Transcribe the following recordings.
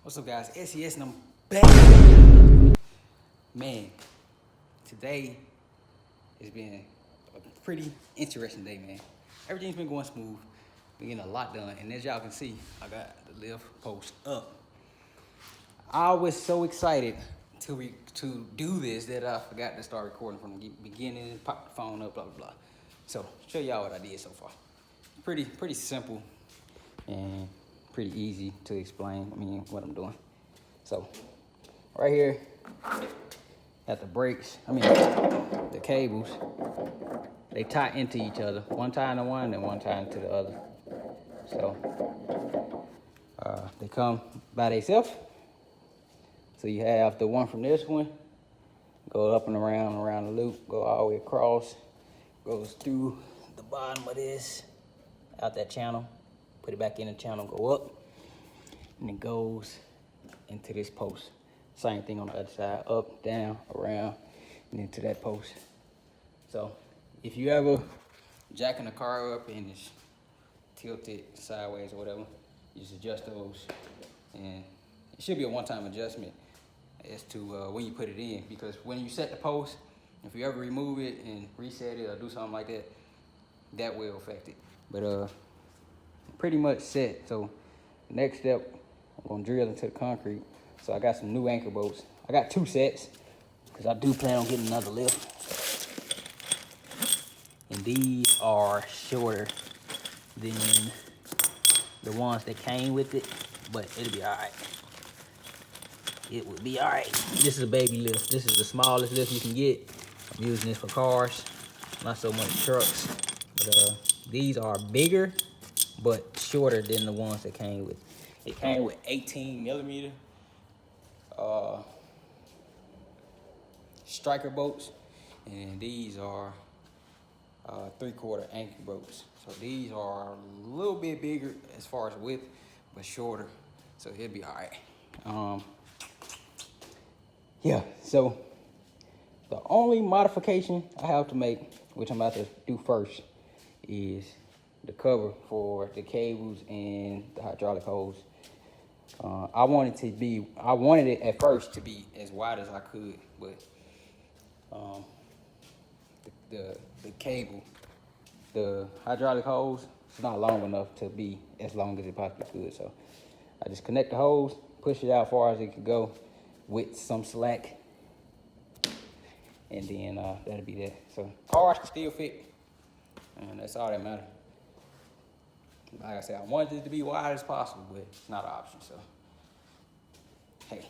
What's up, guys? SES and I'm back. Man, today has been a pretty interesting day, man. Everything's been going smooth. Been getting a lot done, and as y'all can see, I got the lift post up. I was so excited to do this that I forgot to start recording from the beginning. Pop the phone up, blah blah blah. So show y'all what I did so far. Pretty simple and pretty easy to explain. I mean, what I'm doing. So right here at the brakes, the cables, they tie into each other. One tie into one and one tie into the other. So they come by themselves. So you have the one from this one, go up and around the loop, go all the way across, goes through the bottom of this, out that channel, put it back in the channel, go up, and it goes into this post. Same thing on the other side, up, down, around, and into that post. So if you ever jacking the car up and it's tilted sideways or whatever, you just adjust those, and it should be a one-time adjustment as to when you put it in, because when you set the post, if you ever remove it and reset it or do something like that, that will affect it. But pretty much set. So next step, I'm gonna drill into the concrete. So I got some new anchor bolts. I got 2 sets because I do plan on getting another lift. And these are shorter than the ones that came with it, but it'll be all right. It would be all right. This is a baby lift. This is the smallest lift you can get. I'm using this for cars, not so much trucks. But these are bigger, but shorter than the ones that came with. It came with 18 millimeter striker bolts, and these are 3/4 anchor bolts. So these are a little bit bigger as far as width, but shorter. So it'll be all right. Yeah, so the only modification I have to make, which I'm about to do first, is the cover for the cables and the hydraulic hose. I wanted it at first to be as wide as I could, but the cable, the hydraulic hose, it's not long enough to be as long as it possibly could. So I just connect the hose, push it out as far as it could go with some slack, and then that'll be that. So cars can still fit, and that's all that matters. Like I said, I wanted it to be wide as possible, but it's not an option, so hey.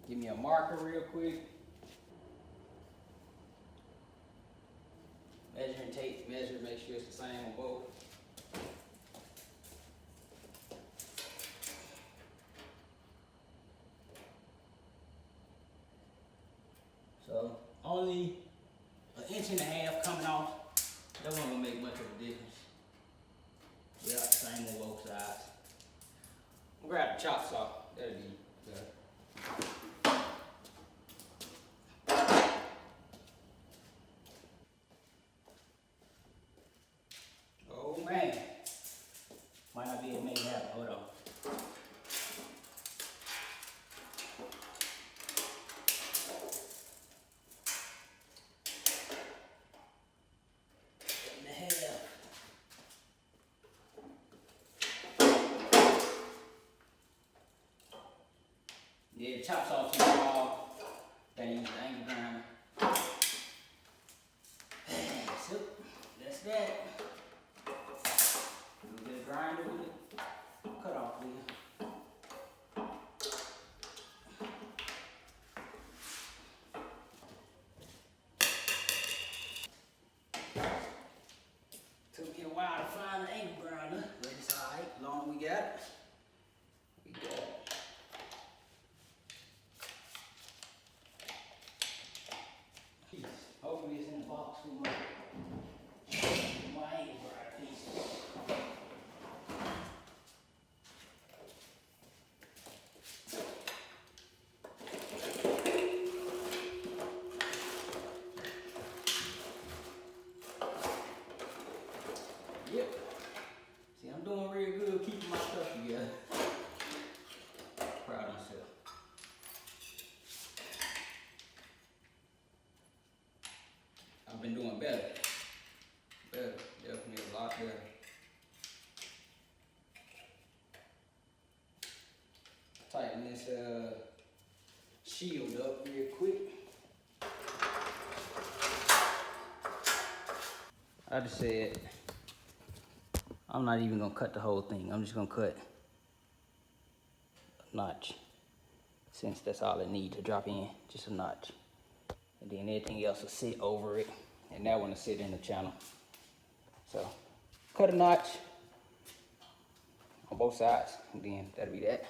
Give me a marker real quick. Measuring tape, measure, make sure it's the same on both. So only 1.5 inches coming off. That wasn't gonna make much of a difference. Yeah, same on both sides. I'm gonna grab the chop saw. That'll be better. Oh man, might not be able to make it happen. Hold on. Yeah, the chop saw too small. Gotta use the angle grinder. So that's that. A little bit of grind. better. Better, definitely a lot better. Tighten this shield up real quick. I just said, I'm not even gonna cut the whole thing. I'm just gonna cut a notch, since that's all it needs to drop in, just a notch. And then everything else will sit over it, and that one will sit in the channel. So, cut a notch on both sides, and then that'll be that.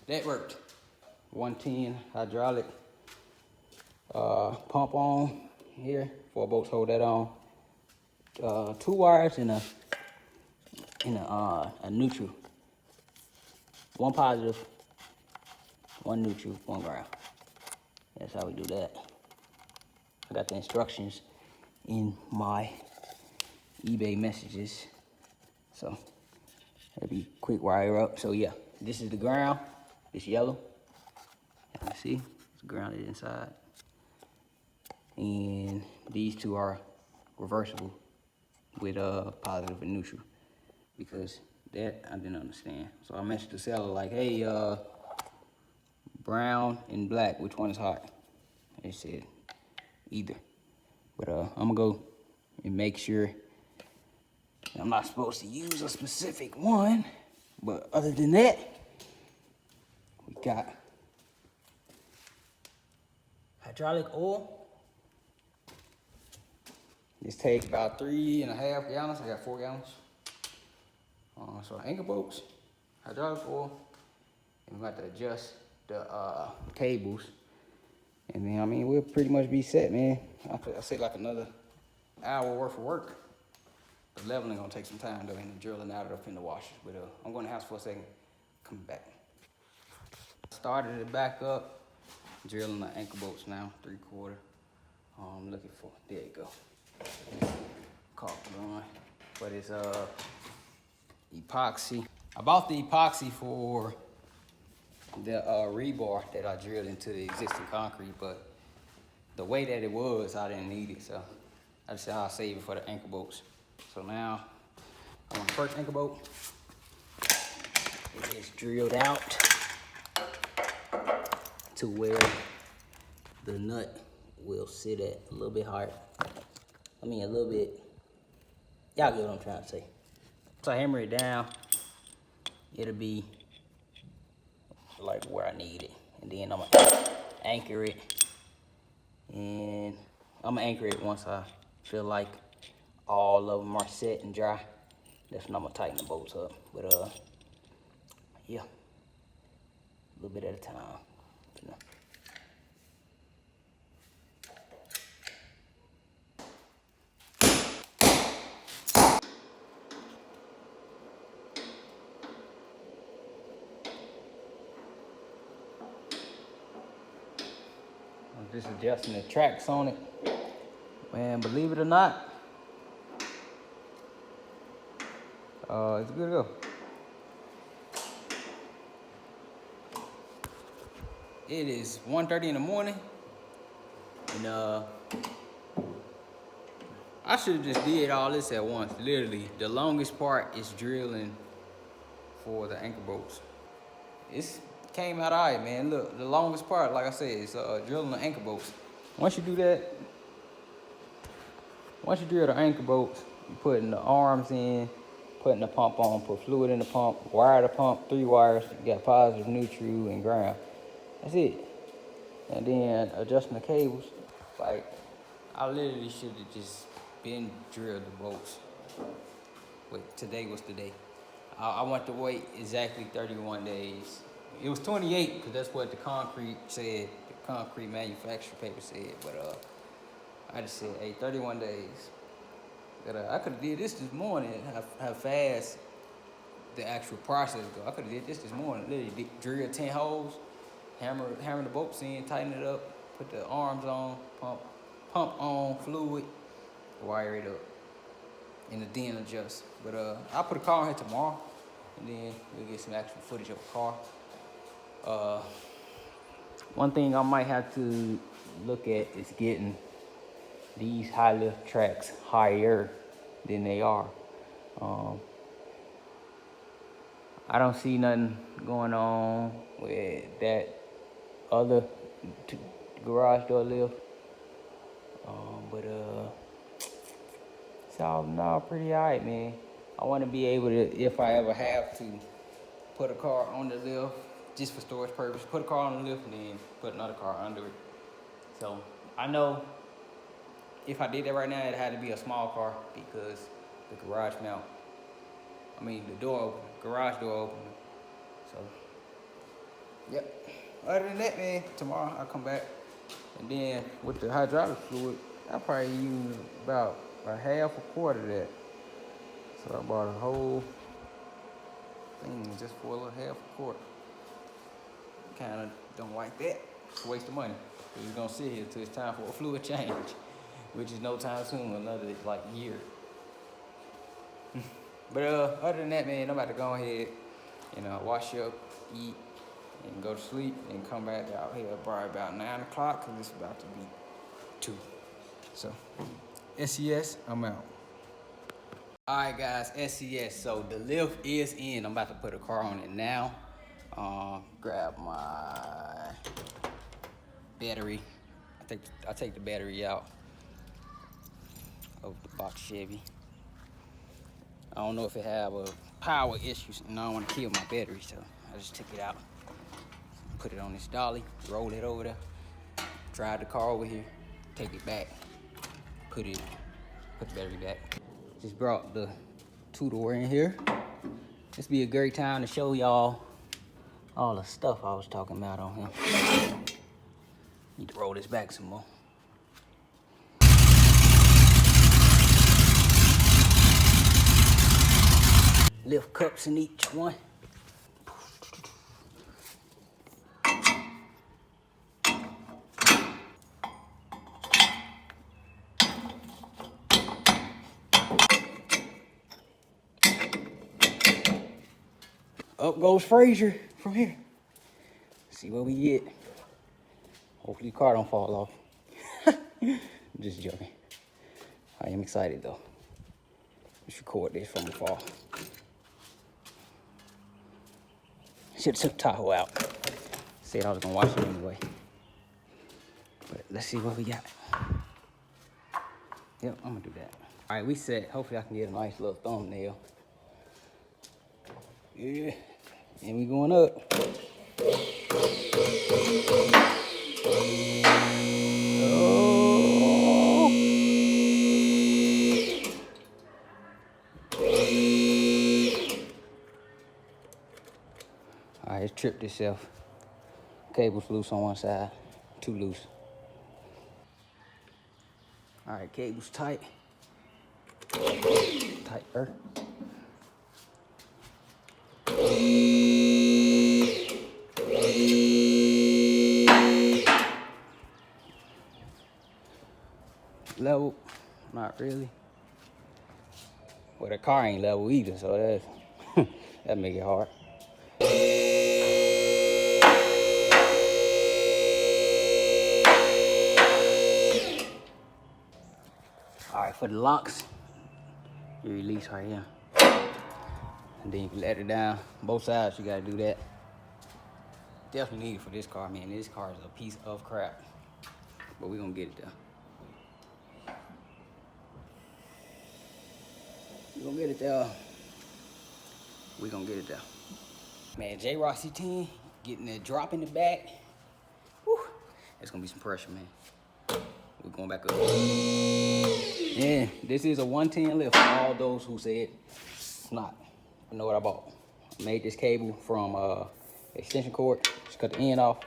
That worked. 110 hydraulic pump on here. 4 bolts hold that on. 2 wires and a neutral. 1 positive, 1 neutral, 1 ground. That's how we do that. I got the instructions in my eBay messages. So that'll be quick wire up. So yeah, this is the ground. It's yellow. You can see it's grounded inside. And these 2 are reversible with positive and neutral, because that I didn't understand. So I messaged the seller like, hey, brown and black, which one is hot? They said either. But I'm gonna go and make sure. I'm not supposed to use a specific one, but other than that, we got hydraulic oil. This takes about 3.5 gallons. I got 4 gallons. So anchor bolts, hydraulic oil, and we got to adjust the cables. And then, I mean, we'll pretty much be set, man. I say like another hour worth of work. The leveling gonna take some time though, and the drilling out of the fender washers. But I'm going to the house for a second, come back. Started it back up, drilling the anchor bolts now, 3/4. I'm looking for, there you go. Caulk on, but it's epoxy. I bought the epoxy for the rebar that I drilled into the existing concrete, but the way that it was, I didn't need it, so I just said I'll save it for the anchor bolts. So now, on the first anchor bolt, it is drilled out to where the nut will sit at a little bit higher. I mean, a little bit, y'all get what I'm trying to say. So I hammer it down, it'll be like where I need it. And then I'm gonna anchor it. And I'm gonna anchor it once I feel like all of them are set and dry. That's when I'm gonna tighten the bolts up. But yeah, a little bit at a time, you know. I'm just adjusting the tracks on it. Man, believe it or not, it's good to go. It is 1:30 in the morning, and I should have just did all this at once. Literally, the longest part is drilling for the anchor bolts. It's came out all right, man. Look, the longest part, like I said, is drilling the anchor bolts. Once you do that, once you drill the anchor bolts, you putting the arms in, putting the pump on, put fluid in the pump, wire the pump, 3 wires. You got positive, neutral, and ground. That's it. And then adjusting the cables. Like, I literally should have just been drilled the bolts. Wait, today was the day. I want to wait exactly 31 days. It was 28 because that's what the concrete said. The concrete manufacturer paper said. But I just said, hey, 31 days. But I could have did this morning. How fast the actual process go. I could have did this morning. Literally drill 10 holes, hammer the bolts in, tighten it up, put the arms on, pump on fluid, wire it up, and then adjust. But I'll put a car in here tomorrow, and then we'll get some actual footage of a car. One thing I might have to look at is getting these high lift tracks higher than they are. I don't see nothing going on with that other garage door lift. But it's all pretty alright, man. I want to be able to, if I ever have to, put a car on the lift just for storage purpose. Put a car on the lift and then put another car under it. So I know if I did that right now, it had to be a small car because the garage mount. I mean, the door open, garage door open. So, yep. Other than that, man, tomorrow I'll come back. And then with the hydraulic fluid, I'll probably use about a half a quart of that. So I bought a whole thing just for a little half a quart. Kind of don't like that. It's a waste of money. We're gonna sit here till it's time for a fluid change, which is no time soon, another like year. But other than that, man, I'm about to go ahead and wash up, eat, and go to sleep, and come back out here probably about 9 o'clock, because it's about to be 2. So, SES, I'm out. All right, guys, SES. So the lift is in. I'm about to put a car on it now. Grab my battery. I take the battery out of the box Chevy. I don't know if it have a power issue, and I don't want to kill my battery, so I just took it out, put it on this dolly, roll it over there, drive the car over here, take it back, put the battery back. Just brought the 2-door in here. This be a great time to show y'all all the stuff I was talking about on here. Need to roll this back some more. Lift cups in each one. Up goes Frazier from here. See what we get. Hopefully the car don't fall off. Just joking. I am excited though. Let's record this from afar. Should've took Tahoe out. Said I was gonna watch it anyway. But let's see what we got. Yep, I'm gonna do that. All right, we set. Hopefully I can get a nice little thumbnail. Yeah, and we going up. Oh. All right, it's tripped itself. Cable's loose on one side, 2 loose. All right, cable's tight. Tighter. Level, not really. Well, the car ain't level either, so that's that make it hard. All right, for the locks, you release right here. And then you can let it down. Both sides, you gotta do that. Definitely need it for this car, man. This car is a piece of crap. But we're gonna get it there. We're gonna get it there. We're gonna get it there. Man, J Rossi 10, getting that drop in the back. Whew, that's gonna be some pressure, man. We're going back up. Yeah, this is a 110 lift for all those who said it's not. I know what I bought. I made this cable from extension cord. Just cut the end off,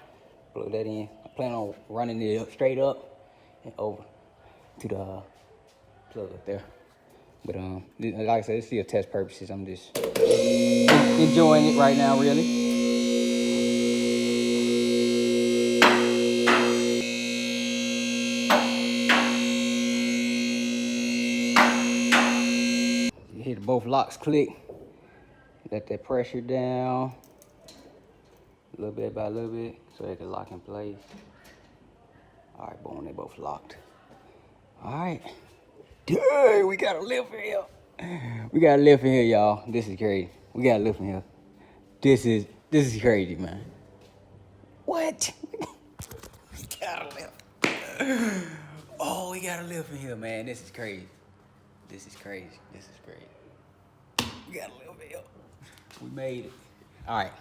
plug that in. I plan on running it straight up and over to the plug up there. But like I said, it's still test purposes. I'm just enjoying it right now, really. You hit both locks click. Let that pressure down a little bit by a little bit so they can lock in place. All right, boom, they both locked. All right. Dude, we got a lift in here. We got a lift in here, y'all. This is crazy. We got a lift in here. This is crazy, man. What? We got a lift. Oh, we got a lift in here, man. This is crazy. This is crazy. This is crazy. We got a lift in here. We made it. All right.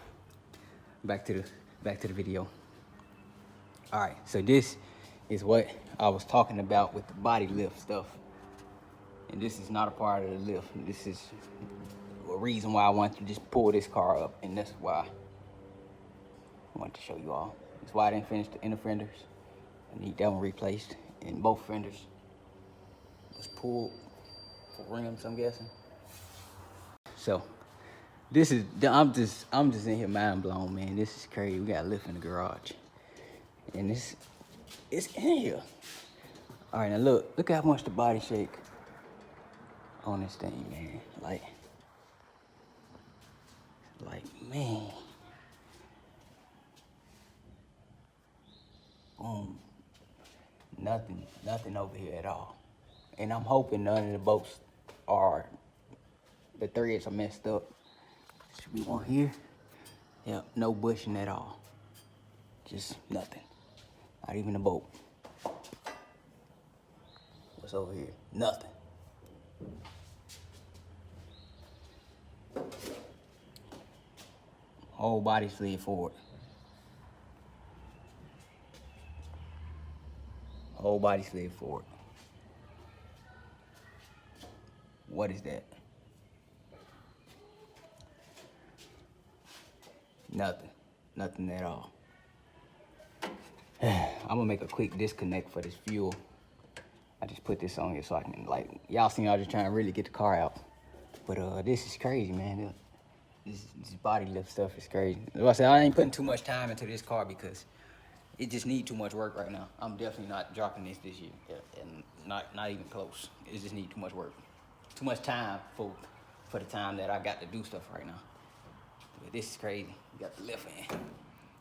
Back to the video. All right. So this is what I was talking about with the body lift stuff. And this is not a part of the lift. This is a reason why I wanted to just pull this car up, and that's why I wanted to show you all. That's why I didn't finish the inner fenders. I need that one replaced, and both fenders was pulled for rims, I'm guessing. So this is, I'm just in here mind blown, man. This is crazy. We got a lift in the garage, and it's in here. All right, now look how much the body shake on this thing, man. Like, man. Boom. Nothing over here at all. And I'm hoping none of the bolts the threads are messed up. Should be one here. Yep, no bushing at all. Just nothing. Not even a bolt. What's over here? Nothing. Whole body slid forward. Whole body slid forward. What is that? Nothing. Nothing at all. I'm gonna make a quick disconnect for this fuel. I just put this on here so I can, like, y'all seen I just trying to really get the car out. But this is crazy, man. This body lift stuff is crazy. Like I said, I ain't putting too much time into this car because it just needs too much work right now. I'm definitely not dropping this year, and not even close. It just needs too much work, too much time for the time that I got to do stuff right now. But this is crazy. We got the lift in.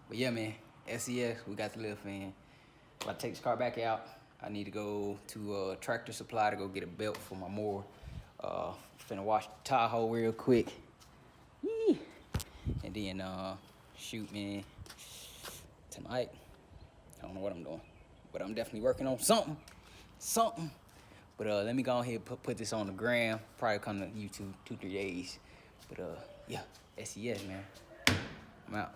But yeah, man, SES, we got the lift in. If I take this car back out, I need to go to Tractor Supply to go get a belt for my mower. Finna wash the Tahoe real quick. Yee. And then shoot, man, tonight. I don't know what I'm doing, but I'm definitely working on something. But let me go ahead and put this on the gram. Probably come to YouTube 2-3 days. But yeah, SES, man. I'm out.